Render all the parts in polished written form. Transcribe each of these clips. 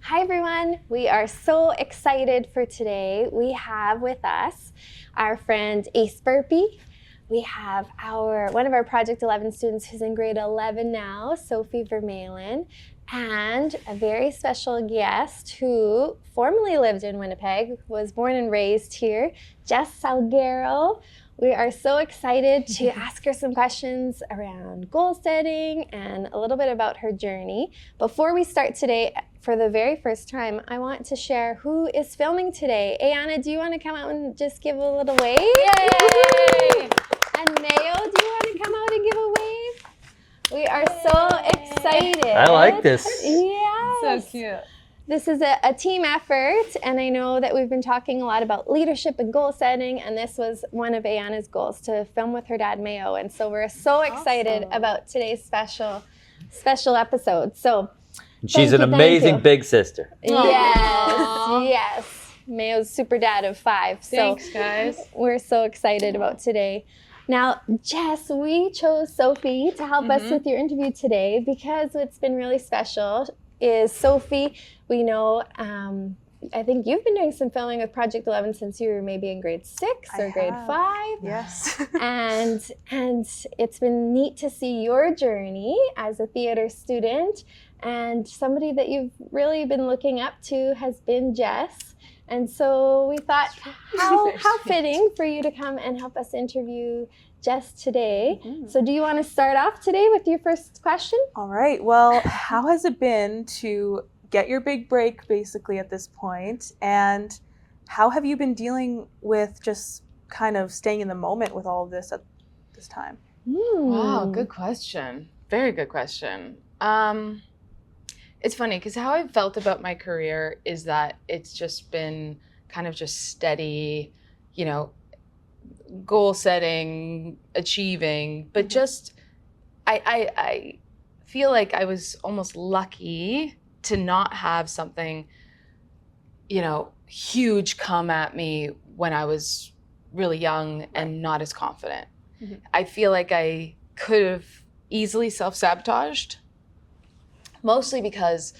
Hi everyone, we are so excited for today. We have with us our friend Ace Burpee. We have one of our Project 11 students who's in grade 11 now, Sophie Vermeulen, and a very special guest who formerly lived in Winnipeg, was born and raised here, Jess Salgueiro. We are so excited to ask her some questions around goal setting and a little bit about her journey. Before we start today, for the very first time, I want to share who is filming today. Ayana, do you want to come out and just give a little wave? Yay! And Mayo, do you want to come out and give a wave? We are so excited. I like this. Yes. So cute. This is a team effort, and I know that we've been talking a lot about leadership and goal setting, and this was one of Ayana's goals, to film with her dad, Mayo, and so we're so excited about today's special episode. So she's an amazing big sister. Yes. Mayo's super dad of 5. So thanks, guys. We're so excited about today. Now, Jess, we chose Sophie to help us with your interview today because what's been really special is Sophie, we know, I think you've been doing some filming with Project 11 since you were maybe in grade 6 or grade 5. Yes. and it's been neat to see your journey as a theater student, and somebody that you've really been looking up to has been Jess. And so we thought, how fitting for you to come and help us interview Jess today. So do you want to start off today with your first question? All right. Well, how has it been to get your big break basically at this point? And how have you been dealing with just kind of staying in the moment with all of this at this time? Wow, good question. Very good question. It's funny because how I've felt about my career is that it's just been kind of just steady, goal setting, achieving, but just I feel like I was almost lucky to not have something, huge come at me when I was really young and not as confident. I feel like I could have easily self-sabotaged, mostly because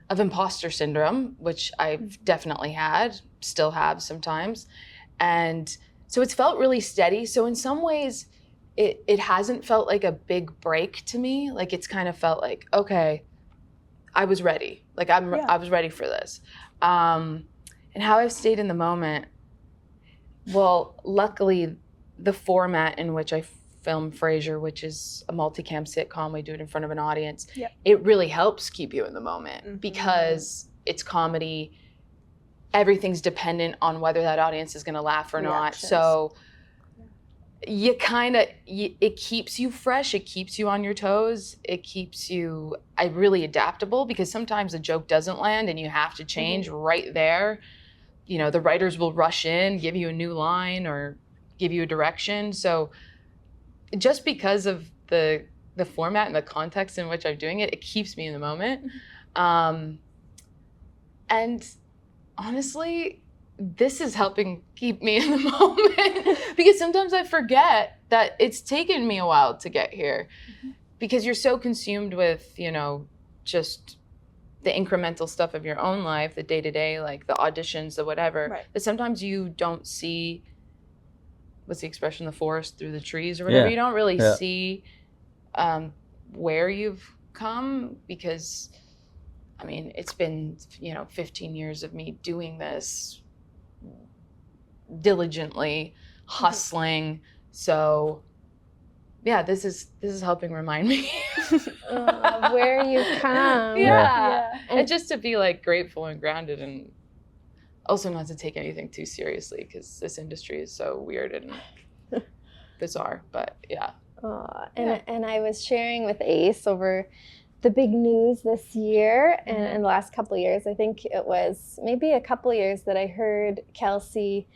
of imposter syndrome, which I've definitely had, still have sometimes. And so it's felt really steady. So in some ways, it hasn't felt like a big break to me. Like it's kind of felt like, okay, I was ready. Like I was ready for this. And how I've stayed in the moment, well, luckily the format in which I film Frasier, which is a multicam sitcom, we do it in front of an audience. It really helps keep you in the moment because it's comedy. Everything's dependent on whether that audience is going to laugh or not. So you it keeps you fresh. It keeps you on your toes. It keeps you really adaptable because sometimes a joke doesn't land and you have to change right there. The writers will rush in, give you a new line or give you a direction. So just because of the format and the context in which I'm doing it, it keeps me in the moment. And honestly, this is helping keep me in the moment because sometimes I forget that it's taken me a while to get here because you're so consumed with, just the incremental stuff of your own life, the day-to-day, like the auditions, the whatever, that sometimes you don't see, what's the expression, the forest through the trees or whatever. You don't really see where you've come because, it's been, 15 years of me doing this diligently, hustling. So yeah, this is helping remind me of where you've come. And just to be like grateful and grounded and also not to take anything too seriously because this industry is so weird and bizarre, but and I was sharing with Ace over the big news this year and in the last couple of years. I think it was maybe a couple of years that I heard Kelsey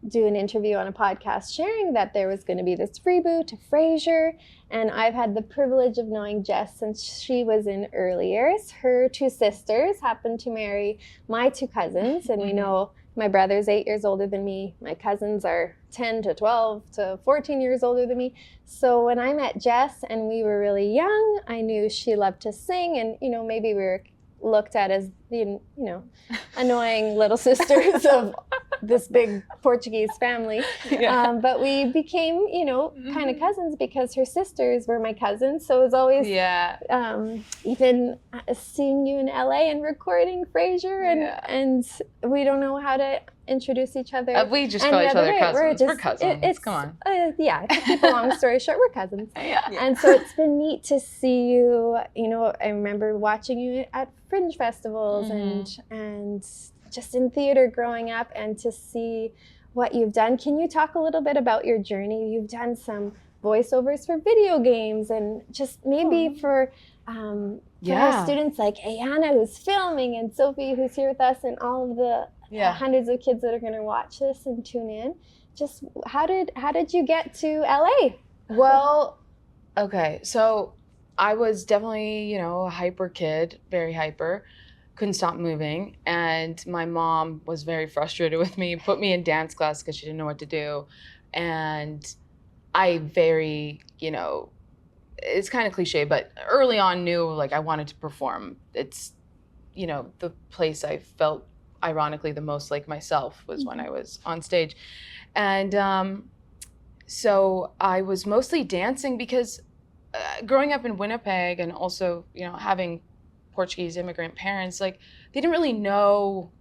do an interview on a podcast sharing that there was going to be this reboot to Frasier, and I've had the privilege of knowing Jess since she was in early years. Her 2 sisters happened to marry my 2 cousins, and we know my brother's 8 years older than me. My cousins are 10 to 12 to 14 years older than me. So when I met Jess and we were really young, I knew she loved to sing, and maybe we were looked at as the annoying little sisters of this big Portuguese family. But we became, kind of cousins because her sisters were my cousins. So it was always even seeing you in LA and recording Frasier, and we don't know how to introduce each other. We just call each other cousins. We're cousins. Come on. To keep a long story short, we're cousins. And so it's been neat to see you. I remember watching you at fringe festivals and just in theater growing up, and to see what you've done. Can you talk a little bit about your journey? You've done some voiceovers for video games, and just maybe for our students like Ayana, who's filming, and Sophie, who's here with us, and all of the hundreds of kids that are going to watch this and tune in. Just how did you get to LA? Well, okay, so I was definitely, a hyper kid, very hyper, couldn't stop moving. And my mom was very frustrated with me, put me in dance class because she didn't know what to do. And I very, it's kind of cliche, but early on knew like I wanted to perform. It's, the place I felt ironically the most like myself was when I was on stage. And so I was mostly dancing because growing up in Winnipeg, and also, having Portuguese immigrant parents, like they didn't really know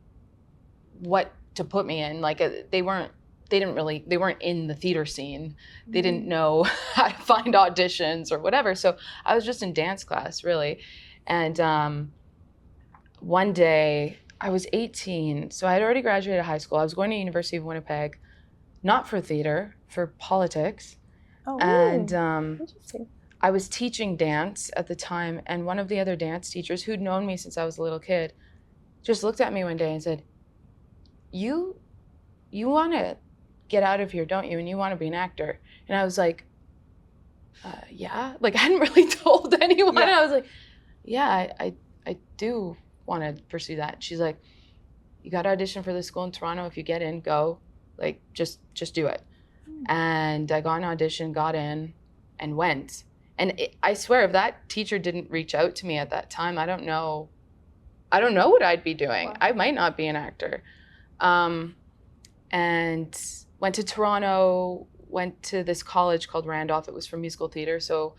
what to put me in. Like they weren't in the theater scene. They didn't know how to find auditions or whatever. So I was just in dance class, really. And one day, I was 18, so I had already graduated high school. I was going to University of Winnipeg, not for theater, for politics. Oh, and interesting. I was teaching dance at the time, and one of the other dance teachers who'd known me since I was a little kid just looked at me one day and said, you want to get out of here, don't you? And you want to be an actor? And I was like, yeah. Like I hadn't really told anyone. Yeah. I was like, yeah, I do want to pursue that. She's like, you got to audition for this school in Toronto. If you get in, go. Like, just do it. And I got an audition, got in, and went. And I swear, if that teacher didn't reach out to me at that time, I don't know what I'd be doing. Wow. I might not be an actor. And went to Toronto, went to this college called Randolph. It was for musical theater. So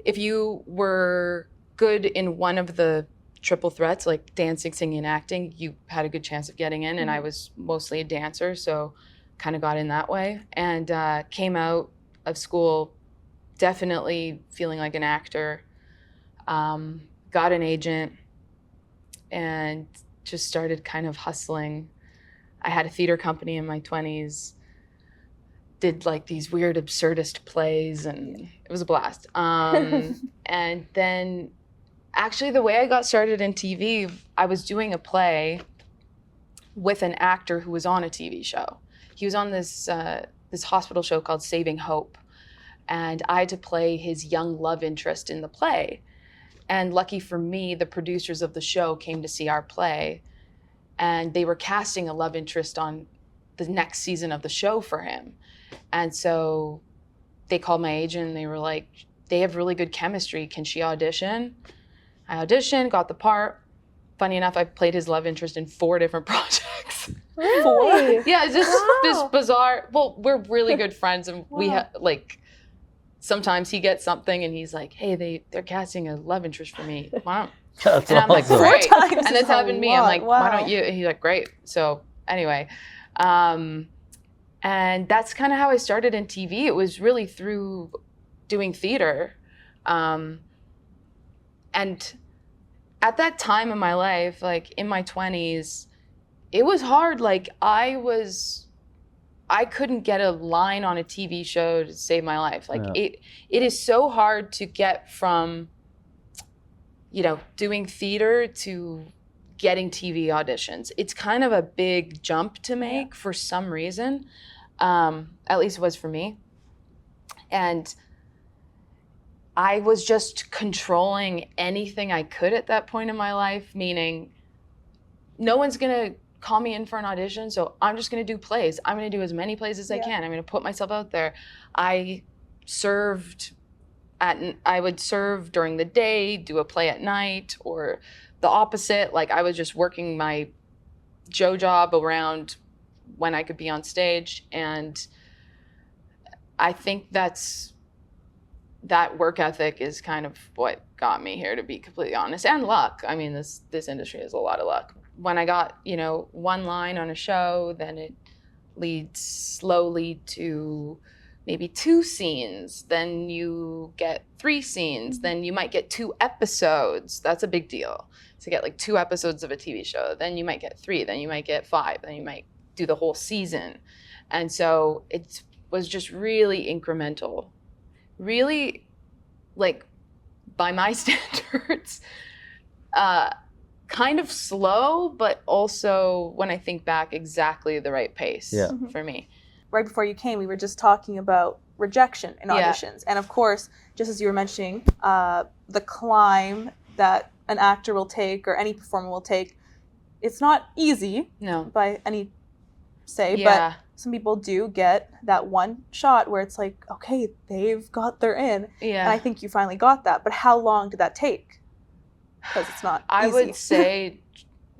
if you were good in one of the triple threats, like dancing, singing, and acting, you had a good chance of getting in. And I was mostly a dancer, so kind of got in that way. And came out of school definitely feeling like an actor. Got an agent and just started kind of hustling. I had a theater company in my 20s, did like these weird absurdist plays, and it was a blast. And then actually the way I got started in TV, I was doing a play with an actor who was on a TV show. He was on this hospital show called Saving Hope, and I had to play his young love interest in the play. And lucky for me, the producers of the show came to see our play, and they were casting a love interest on the next season of the show for him. And so they called my agent and they were like, they have really good chemistry. Can she audition? I auditioned, got the part. Funny enough, I played his love interest in 4 different projects. Really? Yeah, it's just this bizarre, well, we're really good friends, and we have like, sometimes he gets something and he's like, hey, they're casting a love interest for me. Why don't, That's and I'm like, awesome. great. 4 times And this happened to me. I'm like, wow. why don't you? And he's like, great. So anyway, and that's kind of how I started in TV. It was really through doing theater. And at that time in my life, like in my 20s, it was hard. Like I couldn't get a line on a TV show to save my life. Like it is so hard to get from, doing theater to getting TV auditions. It's kind of a big jump to make for some reason. At least it was for me. And I was just controlling anything I could at that point in my life, meaning no one's gonna call me in for an audition, so I'm just gonna do plays. I'm gonna do as many plays as I can. I'm gonna put myself out there. I would serve during the day, do a play at night, or the opposite. Like I was just working my job around when I could be on stage. And I think that work ethic is kind of what got me here, to be completely honest, and luck. I mean, this industry is a lot of luck. When I got, one line on a show, then it leads slowly to maybe 2 scenes, then you get 3 scenes, then you might get 2 episodes. That's a big deal, to get like 2 episodes of a TV show. Then you might get 3, then you might get 5, then you might do the whole season. And so it was just really incremental, really, like, by my standards, kind of slow, but also, when I think back, exactly the right pace for me. Right before you came, we were just talking about rejection in auditions. And of course, just as you were mentioning, the climb that an actor will take or any performer will take, it's not easy by any say, but some people do get that one shot where it's like, okay, they've got their in. Yeah. And I think you finally got that. But how long did that take? Because it's not easy. I would say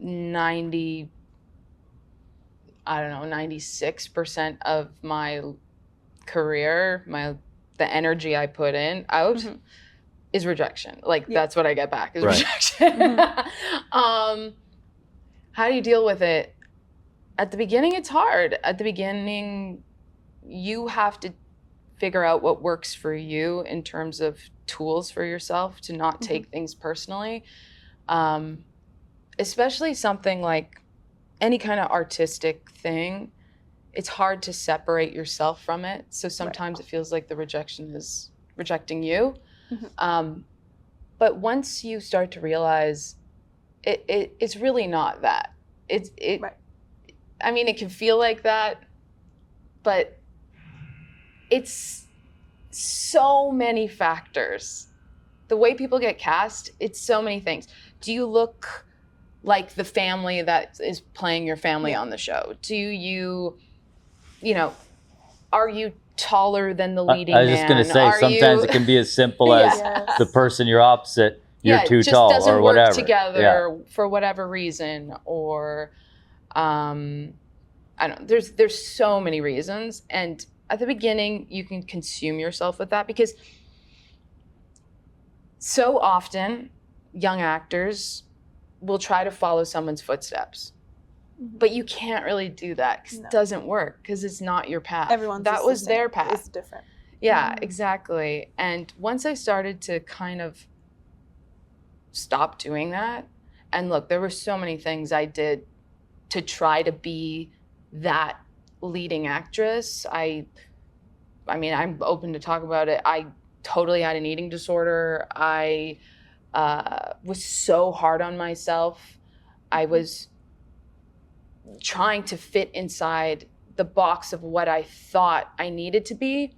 96% of my career, the energy I put in out is rejection. Like that's what I get back is rejection. How do you deal with it? At the beginning, it's hard. At the beginning, you have to figure out what works for you in terms of tools for yourself to not take things personally. Especially something like any kind of artistic thing, it's hard to separate yourself from it. So sometimes it feels like the rejection is rejecting you. But once you start to realize it's really not that. I mean, it can feel like that, but it's so many factors. The way people get cast, it's so many things. Do you look like the family that is playing your family on the show? Do you, are you taller than the leading man? I was just going to say, sometimes it can be as simple as the person you're opposite, you're too tall or whatever. Just doesn't work together for whatever reason, or I don't know. There's so many reasons, and at the beginning you can consume yourself with that, because so often young actors will try to follow someone's footsteps, but you can't really do that because it doesn't work, because it's not your path. That was their path. It's different. Yeah, exactly. And once I started to kind of stop doing that, and look, there were so many things I did to try to be that leading actress. I mean, I'm open to talk about it. I totally had an eating disorder. I was so hard on myself. I was trying to fit inside the box of what I thought I needed to be.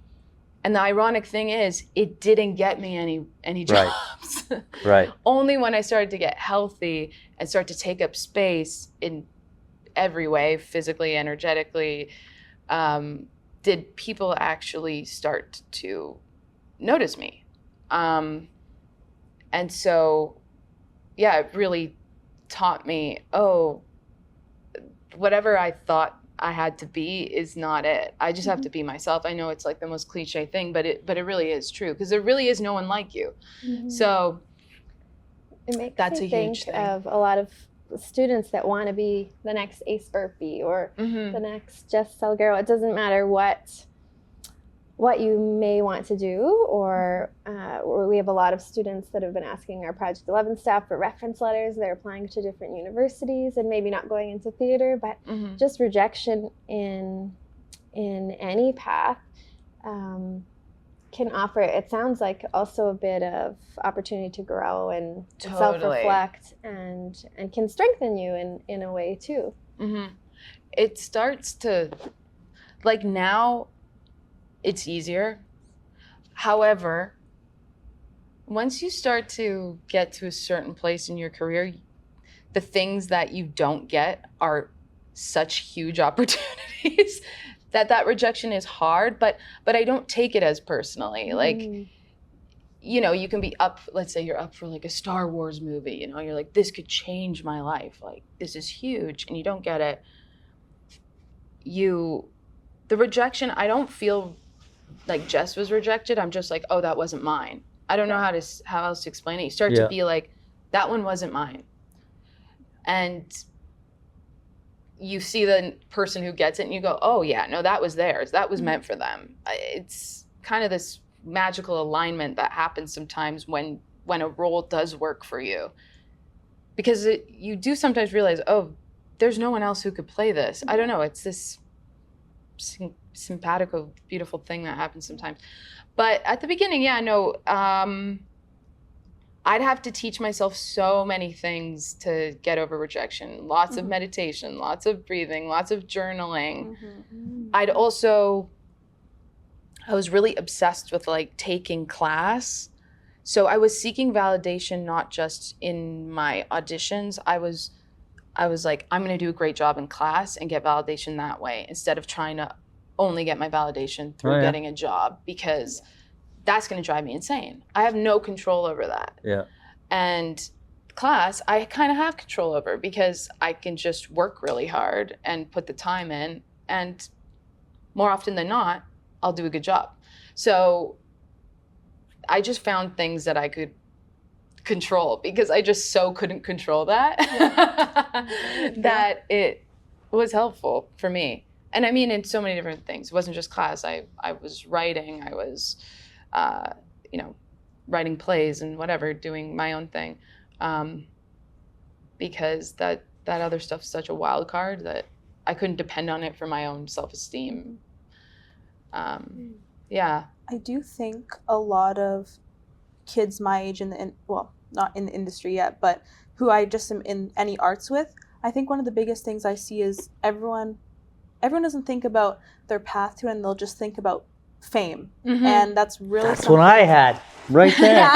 And the ironic thing is, it didn't get me any jobs. Right. Only when I started to get healthy and start to take up space in every way, physically, energetically, did people actually start to notice me. And so, it really taught me, whatever I thought I had to be is not it. I just have to be myself. I know it's like the most cliche thing, but it really is true, because there really is no one like you. So it makes that's me a think huge thing. of a lot of students that want to be the next Ace Burpee or the next Jess Salgueiro. It doesn't matter what you may want to do, or we have a lot of students that have been asking our Project 11 staff for reference letters. They're applying to different universities and maybe not going into theater, but just rejection in any path can offer, it sounds like, also a bit of opportunity to grow and self-reflect, and can strengthen you in a way too. It starts to, like, now it's easier. However, once you start to get to a certain place in your career, the things that you don't get are such huge opportunities that rejection is hard, but I don't take it as personally. Like, you know, you can be up, let's say you're up for like a Star Wars movie, you know, you're like, this could change my life. Like, this is huge, and you don't get it. The rejection, I don't feel like Jess was rejected. I'm just like, oh, that wasn't mine. I don't know how else to explain it. You start to be like, that one wasn't mine. And you see the person who gets it and you go, oh yeah, no, that was theirs. That was meant for them. It's kind of this magical alignment that happens sometimes when a role does work for you. Because you do sometimes realize, oh, there's no one else who could play this. I don't know, it's this simpatico, beautiful thing that happens sometimes. But at the beginning, I'd have to teach myself so many things to get over rejection. Lots of meditation, lots of breathing, lots of journaling. I was really obsessed with like taking class. So I was seeking validation, not just in my auditions. I was like, I'm gonna do a great job in class and get validation that way, instead of trying to only get my validation through getting a job, because that's going to drive me insane. I have no control over that. Yeah. And class, I kind of have control over, because I can just work really hard and put the time in, and more often than not, I'll do a good job. So I just found things that I could control, because I just so couldn't control that, that it was helpful for me. And I mean, in so many different things. It wasn't just class. I was writing. I was, writing plays and whatever, doing my own thing, because that other stuff's such a wild card that I couldn't depend on it for my own self-esteem. Yeah. I do think a lot of kids my age not in the industry yet, but who I just am in any arts with, I think one of the biggest things I see is everyone doesn't think about their path to it, and they'll just think about fame. And that's what I had right there.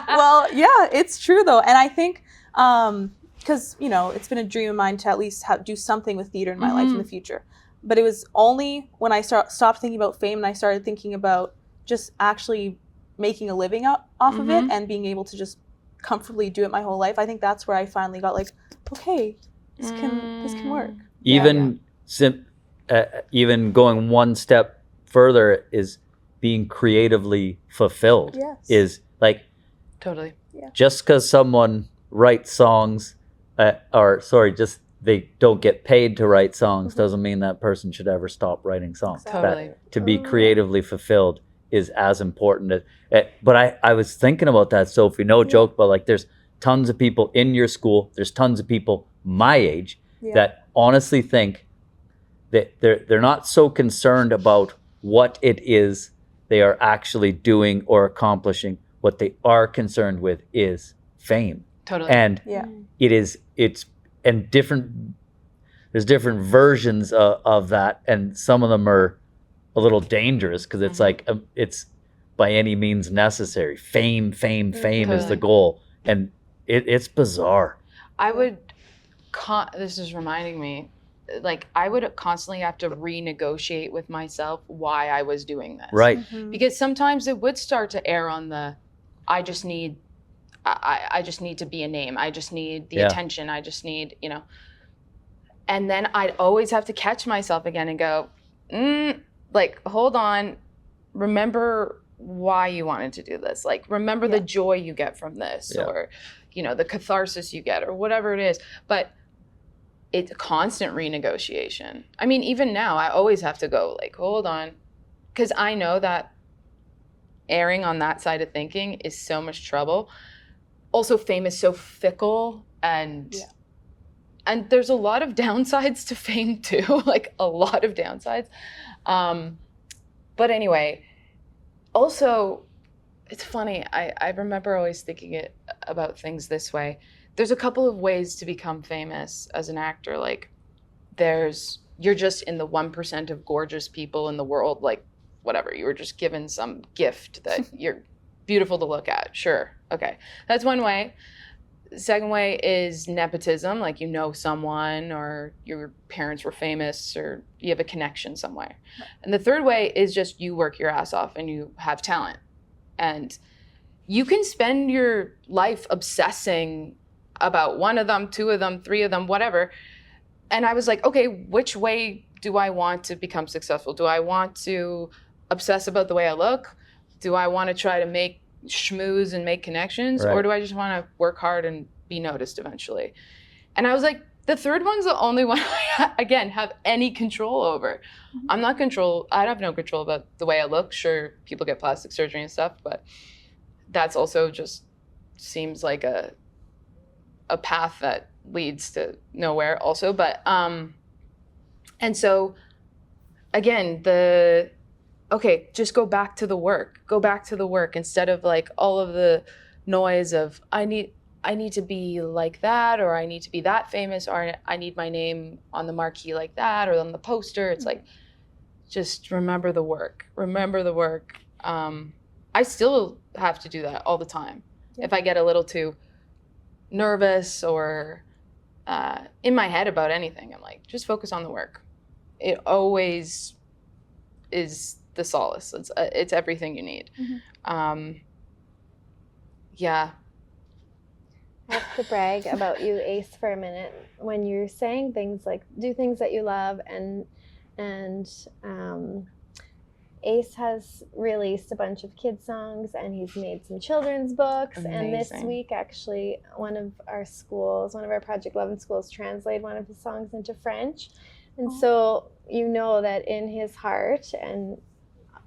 Well, yeah, it's true though. And I think because it's been a dream of mine to at least do something with theater in my life in the future. But it was only when I stopped thinking about fame and I started thinking about just actually making a living off of it and being able to just comfortably do it my whole life. I think that's where I finally got like, okay, this can work. Even going one step further is being creatively fulfilled. Yes. Is like, totally. Yeah. Just because someone writes songs, just they don't get paid to write songs, doesn't mean that person should ever stop writing songs. Exactly. Totally. To be creatively fulfilled is as important as. But I was thinking about that, Sophie. No joke, but like, there's tons of people in your school. There's tons of people my age that honestly think that they're not so concerned about what it is they are actually doing or accomplishing. What they are concerned with is fame. Totally. And there's different versions of that, and some of them are a little dangerous, because it's like it's by any means necessary. Fame is the goal, and it's bizarre. This is reminding me, like, I would constantly have to renegotiate with myself why I was doing this. Right. Because sometimes it would start to err on the, I just need to be a name. I just need the attention. I just need, and then I'd always have to catch myself again and go, like, hold on, remember why you wanted to do this. Like, remember the joy you get from this, or, the catharsis you get, or whatever it is. But it's a constant renegotiation. I mean, even now, I always have to go, like, hold on, because I know that erring on that side of thinking is so much trouble. Also, fame is so fickle, and there's a lot of downsides to fame too, like a lot of downsides. But anyway, also, it's funny, I remember always thinking about things this way. There's a couple of ways to become famous as an actor. Like, you're just in the 1% of gorgeous people in the world, like, whatever, you were just given some gift that you're beautiful to look at. Sure. Okay. That's one way. The second way is nepotism, like someone, or your parents were famous, or you have a connection somewhere. Right. And the third way is just you work your ass off and you have talent. And you can spend your life obsessing about one of them, two of them, three of them, whatever. And I was like, okay, which way do I want to become successful? Do I want to obsess about the way I look? Do I want to try to make schmooze and make connections? Right. Or do I just want to work hard and be noticed eventually? And I was like, the third one's the only one I, again, have any control over. I have no control about the way I look. Sure, people get plastic surgery and stuff, but that's also just seems like a path that leads to nowhere also. But, and so again, just go back to the work instead of like all of the noise of I need to be like that, or I need to be that famous, or I need my name on the marquee like that, or on the poster. It's like, just remember the work. I still have to do that all the time. Yeah. If I get a little too nervous or in my head about anything, I'm like, just focus on the work. It always is the solace. It's everything you need. Yeah. I have to brag about you, Ace, for a minute. When you're saying things like do things that you love, and Ace has released a bunch of kids songs, and he's made some children's books. Amazing. And this week, actually, one of our Project 11 schools translated one of his songs into French. And so you know that in his heart and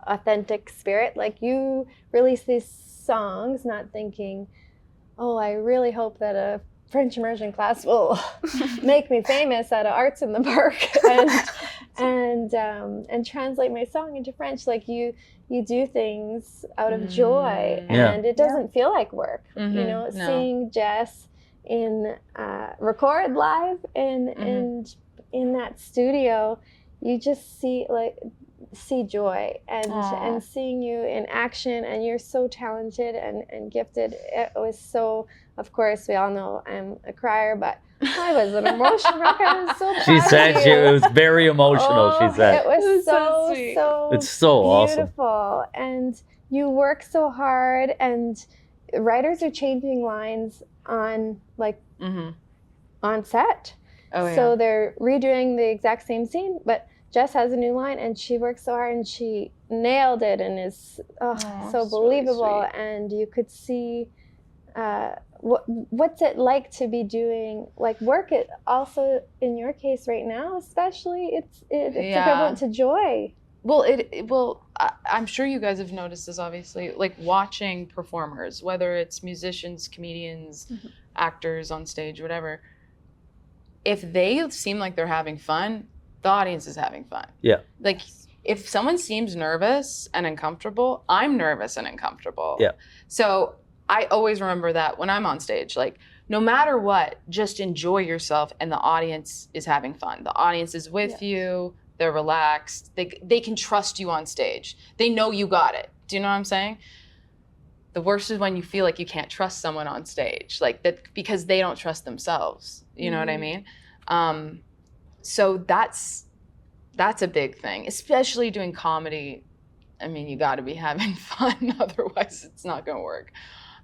authentic spirit, like, you release these songs not thinking, oh, I really hope that a French immersion class will make me famous at Arts in the Park and translate my song into French. Like, you do things out of joy, and it doesn't feel like work. You know, seeing Jess record live and in that studio, you just see joy, and seeing you in action, and you're so talented and gifted. It was so, of course, we all know I'm a crier, but I was an emotional wreck. I was so proud She said of you. it was very emotional. She said it was so sweet. It's so beautiful. awesome. And you work so hard, and writers are changing lines on set. Oh, yeah. So they're redoing the exact same scene, but Jess has a new line, and she works so hard, and she nailed it, and is so believable. Really, and you could see what's it like to be doing work. It also, in your case right now, especially, it's equivalent to joy. Well, I'm sure you guys have noticed this, obviously, like watching performers, whether it's musicians, comedians, actors on stage, whatever. If they seem like they're having fun, the audience is having fun. Yeah. Like, if someone seems nervous and uncomfortable, I'm nervous and uncomfortable. Yeah. So I always remember that when I'm on stage, like, no matter what, just enjoy yourself, and the audience is having fun. The audience is with you. They're relaxed. They can trust you on stage. They know you got it. Do you know what I'm saying? The worst is when you feel like you can't trust someone on stage, like that, because they don't trust themselves. You know what I mean? So that's a big thing, especially doing comedy. I mean, you got to be having fun, otherwise it's not going to work.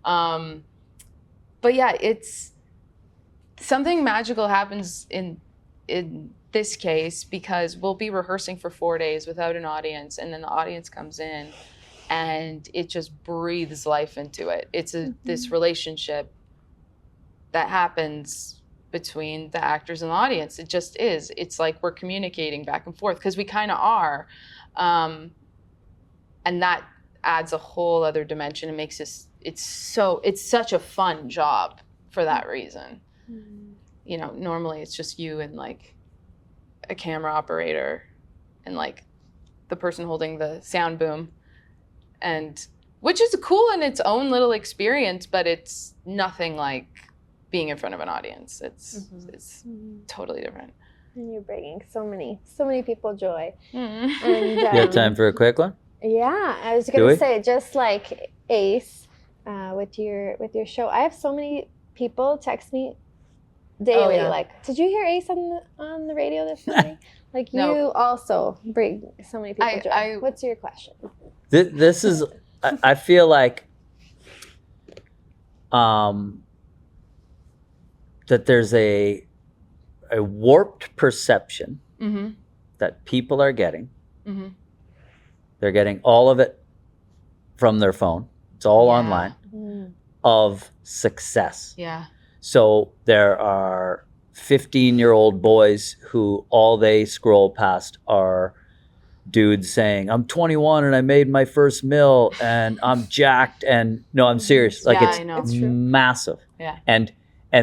But yeah, it's something magical happens in this case, because we'll be rehearsing for 4 days without an audience, and then the audience comes in, and it just breathes life into it. It's this relationship that happens between the actors and the audience. It just is. It's like we're communicating back and forth, because we kind of are. And that adds a whole other dimension and makes it's such a fun job for that reason. You know, normally it's just you and like a camera operator and like the person holding the sound boom, and which is cool in its own little experience, but it's nothing like being in front of an audience. It's totally different. And you're bringing so many people joy. And You have time for a quick one? Yeah, I was gonna say, just like Ace, with your show, I have so many people text me daily, like, did you hear Ace on the radio this morning? Like, you also bring so many people joy. What's your question? This is I feel like that there's a warped perception Mm-hmm. that people are getting. Mm-hmm. They're getting all of it from their phone. It's all Yeah. online Mm. of success. Yeah. So there are 15-year-old boys who all they scroll past are dudes saying, I'm 21 and I made my first mill and I'm jacked, and no, I'm serious. Like, Yeah, it's I know. It's true. massive. Yeah. And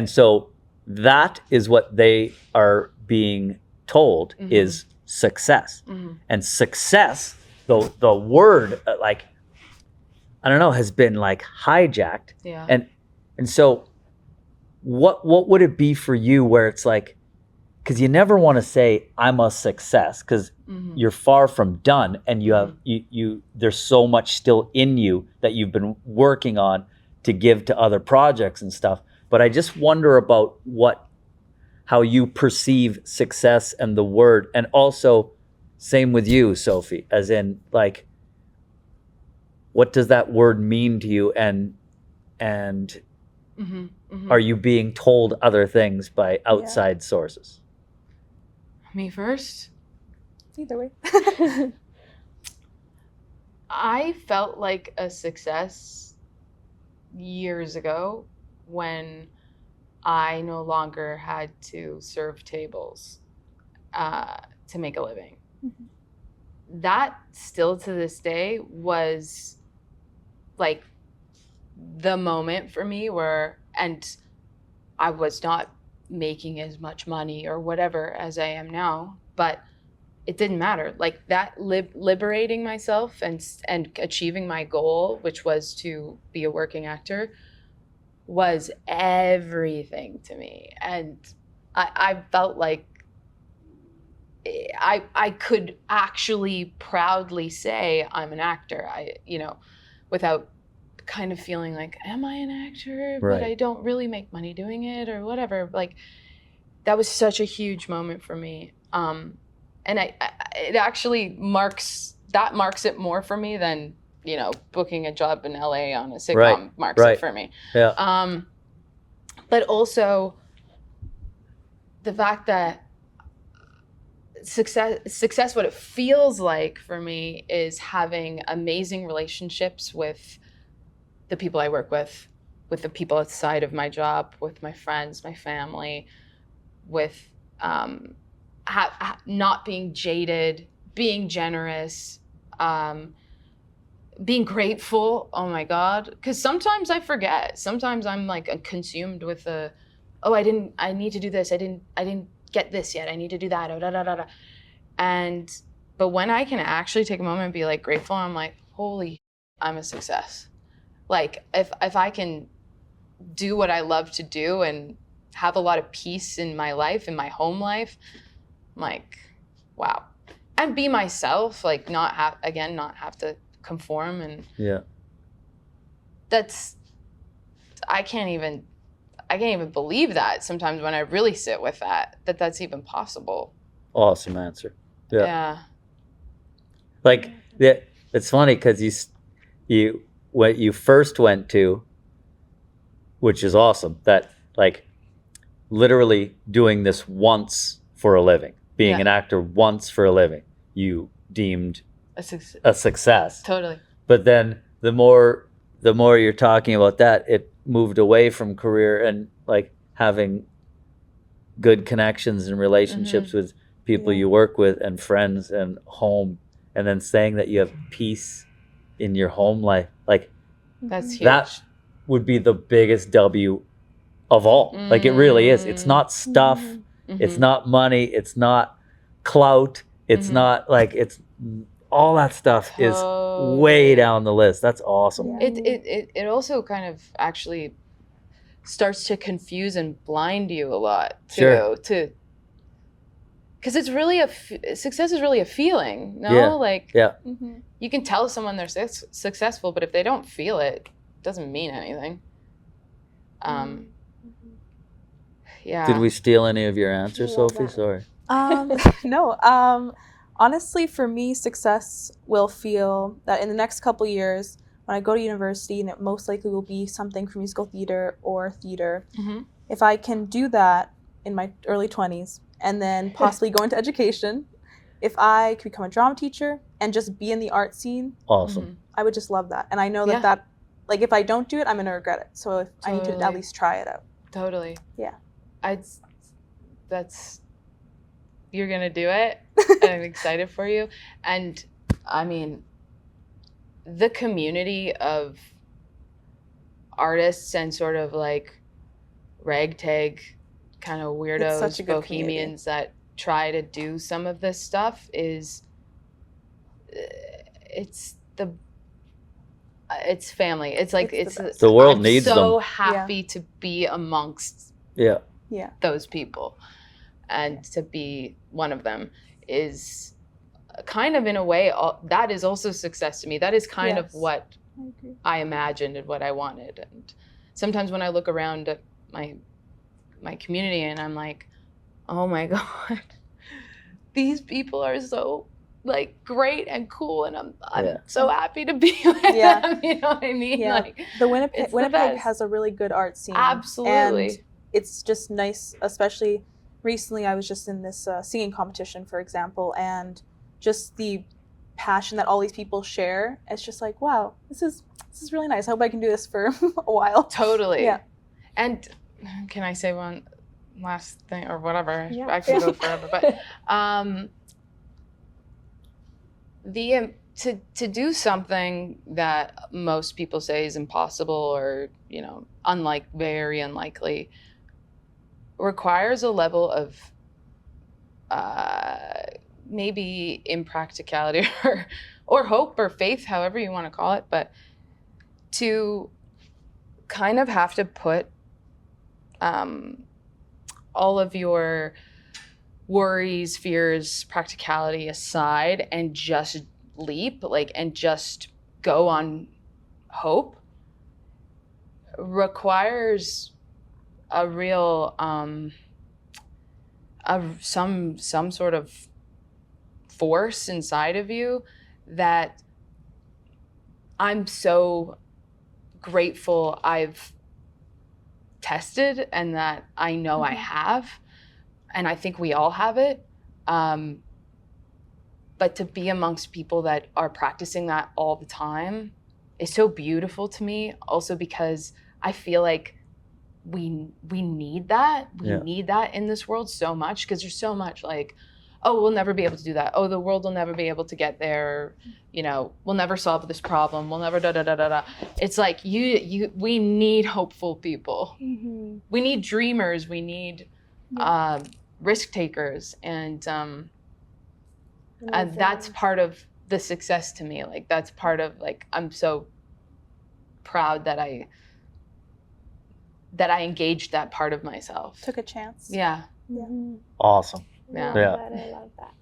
so that is what they are being told Mhm. is success. Mm-hmm. And success, the word, like, I don't know, has been like hijacked. Yeah. And so what would it be for you where it's like, because you never want to say I'm a success, because Mm-hmm. you're far from done, and you have you there's so much still in you that you've been working on to give to other projects and stuff. But I just wonder about how you perceive success and the word, and also same with you, Sophie, as in, like, what does that word mean to you, and Mm-hmm. Mm-hmm. are you being told other things by outside sources? Me first? Either way. I felt like a success years ago when I no longer had to serve tables to make a living. Mhm. That still to this day was like the moment for me where, and I was not making as much money or whatever as I am now, but it didn't matter. Like that liberating myself and achieving my goal, which was to be a working actor, was everything to me. And I felt like I could actually proudly say I'm an actor. Without kind of feeling like, am I an actor? Right. But I don't really make money doing it or whatever. Like, that was such a huge moment for me. And it actually marks it more for me than, booking a job in LA on a sitcom marks it for me. Yeah. But also the fact that success, what it feels like for me is having amazing relationships with the people I work with the people outside of my job, with my friends, my family, with not being jaded, being generous, being grateful. Oh my God. Because sometimes I forget. Sometimes I'm like consumed with I need to do this. I didn't get this yet. I need to do that. Da, da, da, da. But when I can actually take a moment and be like grateful, I'm like, holy, I'm a success. Like if I can do what I love to do and have a lot of peace in my life, in my home life, I'm like, wow. And be myself, like not have to conform. And Yeah. I can't even believe that sometimes when I really sit with that's even possible. Awesome answer. Yeah. Yeah. Like, it's funny because you what you first went to, which is awesome, that like literally doing this once for a living, being an actor once for a living, you deemed a success. Totally. But then the more you're talking about that, it moved away from career and like having good connections and relationships with people you work with and friends and home, and then saying that you have peace in your home life. Like, that's huge. that would be the biggest W of all. Like, it really is. It's not stuff. It's not money. It's not clout. It's not like, it's all that stuff is way down the list. That's awesome. Yeah. It also kind of actually starts to confuse and blind you a lot too. Sure. Because it's really success is really a feeling, no? Yeah. Like, Yeah. you can tell someone they're successful, but if they don't feel it, it doesn't mean anything. Yeah. Did we steal any of your answers, I love Sophie? that. Sorry. No. Honestly, for me, success will feel that in the next couple years, when I go to university, and it most likely will be something for musical theater or theater, Mm-hmm. if I can do that in my early 20s and then possibly go into education, if I could become a drama teacher and just be in the art scene, Awesome. I would just love that. And I know Yeah. that like if I don't do it, I'm gonna regret it. So if I need to at Totally. least try it out. Totally. Yeah. You're gonna do it. And I'm excited for you. And I mean, the community of artists and sort of like ragtag kind of weirdos, such a good bohemians that try to do some of this stuff is it's family. It's like It's the best. The world I'm needs so them. happy to be amongst Yeah. Yeah. those people, and to be one of them is kind of, in a way, that is also success to me. That is kind of Yes. what I agree. I imagined and what I wanted. And sometimes when I look around at my community and I'm like, oh my god, these people are so like great and cool, and I'm Yeah. so happy to be with Yeah. them. You know what I mean? Yeah. Like, The Winnipeg it's the Winnipeg best. has a really good art scene. absolutely. And it's just nice, especially recently I was just in this singing competition, for example, and just the passion that all these people share. It's just like, wow, this is really nice. I hope I can do this for a while. Totally. Yeah. And can I say one last thing or whatever? Yeah. I could go forever, but to do something that most people say is impossible or, you know, very unlikely, requires a level of maybe impracticality or hope or faith, however you want to call it, but to kind of have to put all of your worries, fears, practicality aside and just leap, like, and just go on hope, requires a real some sort of force inside of you that I'm so grateful I've tested and that I know I have, and I think we all have it. But to be amongst people that are practicing that all the time is so beautiful to me, also because I feel like we need that. We Yeah. need that in this world so much, because there's so much like, oh, we'll never be able to do that. Oh, the world will never be able to get there. You know, we'll never solve this problem. We'll never da da da da da. It's like we need hopeful people. Mm-hmm. We need dreamers. We need risk takers, and that's part of the success to me. Like, that's part of, like, I'm so proud that I engaged that part of myself. Took a chance. Yeah. Mm-hmm. Awesome. Yeah. Yeah. I love that.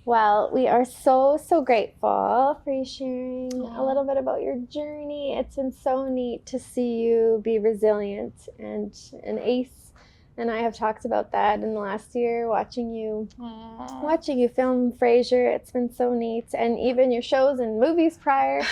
Well, we are so grateful for you sharing a little bit about your journey. It's been so neat to see you be resilient, and Ace and I have talked about that in the last year, watching you film Frasier. It's been so neat, and even your shows and movies prior.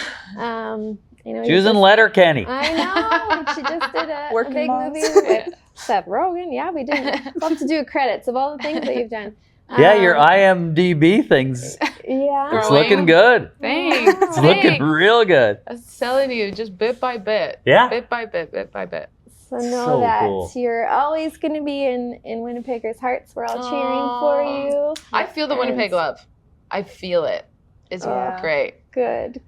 You know, She was in Letterkenny. I know. And she just did a Working big Moms. movie with Seth Rogen. Yeah, we did. Love to do credits of all the things that you've done. Yeah, your IMDb things. Yeah. It's Growing. looking good. Thanks. Wow. It's looking real good. I was telling you, just bit by bit. Yeah. Bit by bit, bit by bit. So know So that cool. you're always going to be in Winnipeggers' hearts. We're all cheering for you. I feel the Winnipeg love. I feel it. It's Yeah. great. Good.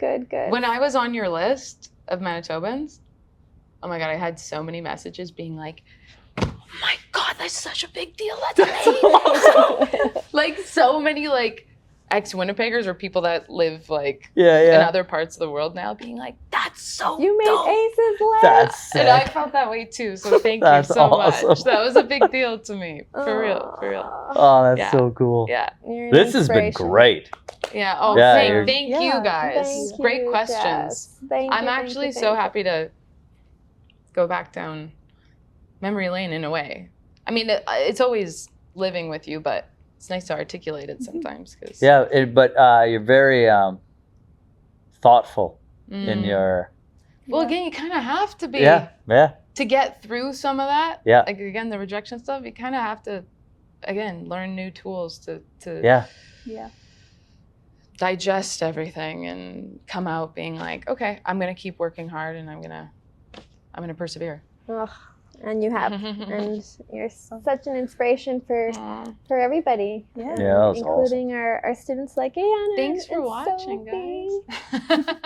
When I was on your list of Manitobans, oh my God, I had so many messages being like, oh my God, that's such a big deal. That's amazing. Like, so many, like, ex-Winnipeggers or people that live, like, Yeah, in other parts of the world now being like, that's so You made dope. Aces laugh. That's And I sick. felt that way too, so thank you That's so awesome. much. That was a big deal to me. For real. Aw. Oh, that's Yeah. so cool. Yeah. You're an This has been inspiration. great. Yeah. Oh, Yeah, thank you're- you Yeah, guys. Thank Great you, questions. Jess. Thank I'm you, actually thank you, so thank you. happy to go back down memory lane in a way. I mean, it's always living with you, but it's nice to articulate it sometimes. 'Cause, Yeah, but you're very thoughtful in your. Well, again, you kind of have to be. Yeah. To get through some of that. Yeah. Like, again, the rejection stuff, you kind of have to, again, learn new tools to Yeah. digest everything and come out being like, okay, I'm going to keep working hard and I'm going to persevere. Oh, and you have. And you're such an inspiration for everybody. Yeah. Yeah, that was including our students like Ayanna. Thanks for and watching, Sophie. guys.